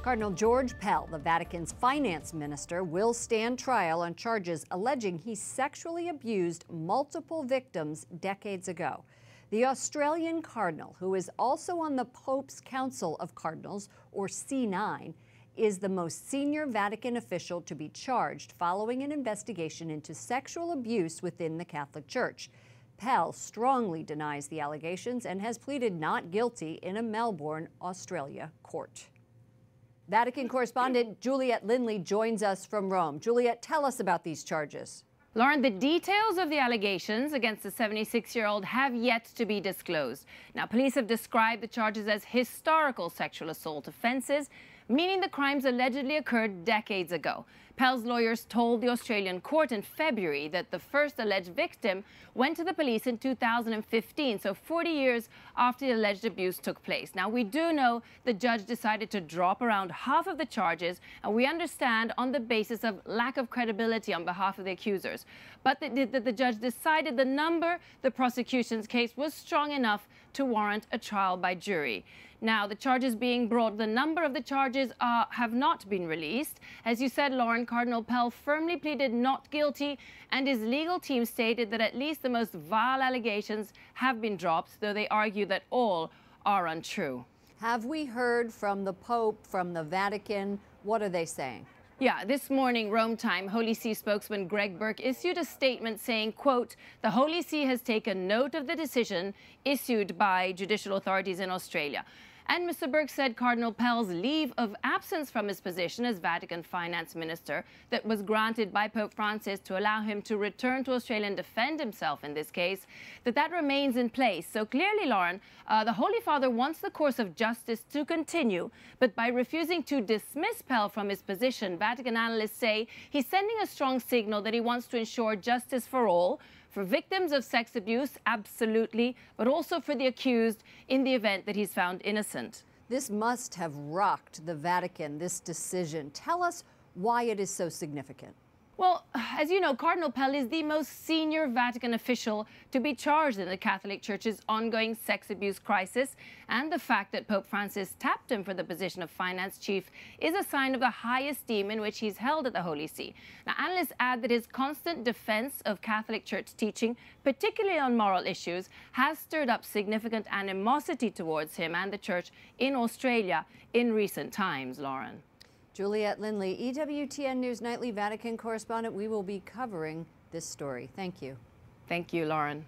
Cardinal George Pell, the Vatican's finance minister, will stand trial on charges alleging he sexually abused multiple victims decades ago. The Australian cardinal, who is also on the Pope's Council of Cardinals, or C9, is the most senior Vatican official to be charged following an investigation into sexual abuse within the Catholic Church. Pell strongly denies the allegations and has pleaded not guilty in a Melbourne, Australia court. Vatican correspondent Juliet Linley joins us from Rome. Juliet, tell us about these charges. Lauren, the details of the allegations against the 76-year-old have yet to be disclosed. Now, police have described the charges as historical sexual assault offenses, meaning the crimes allegedly occurred decades ago. Pell's lawyers told the Australian court in February that the first alleged victim went to the police in 2015, so 40 years after the alleged abuse took place. Now, we do know the judge decided to drop around half of the charges, and we understand on the basis of lack of credibility on behalf of the accusers. But the judge decided the number the prosecution's case was strong enough to warrant a trial by jury. Now, the charges being brought, the number of the charges have not been released. As you said, Lauren, Cardinal Pell firmly pleaded not guilty, and his legal team stated that at least the most vile allegations have been dropped, though they argue that all are untrue. Have we heard from the Pope, from the Vatican? What are they saying? Yeah, this morning, Rome time, Holy See spokesman Greg Burke issued a statement saying, quote, "The Holy See has taken note of the decision issued by judicial authorities in Australia." And Mr. Burke said Cardinal Pell's leave of absence from his position as Vatican finance minister that was granted by Pope Francis to allow him to return to Australia and defend himself in this case, that remains in place. So clearly, Lauren, the Holy Father wants the course of justice to continue, but by refusing to dismiss Pell from his position, Vatican analysts say he's sending a strong signal that he wants to ensure justice for all, for victims of sex abuse, absolutely, but also for the accused in the event that he's found innocent. This must have rocked the Vatican, this decision. Tell us why it is so significant. Well, as you know, Cardinal Pell is the most senior Vatican official to be charged in the Catholic Church's ongoing sex abuse crisis, and the fact that Pope Francis tapped him for the position of finance chief is a sign of the high esteem in which he's held at the Holy See. Now, analysts add that his constant defense of Catholic Church teaching, particularly on moral issues, has stirred up significant animosity towards him and the Church in Australia in recent times, Lauren. Juliet Linley, EWTN News Nightly Vatican correspondent. We will be covering this story. Thank you. Thank you, Lauren.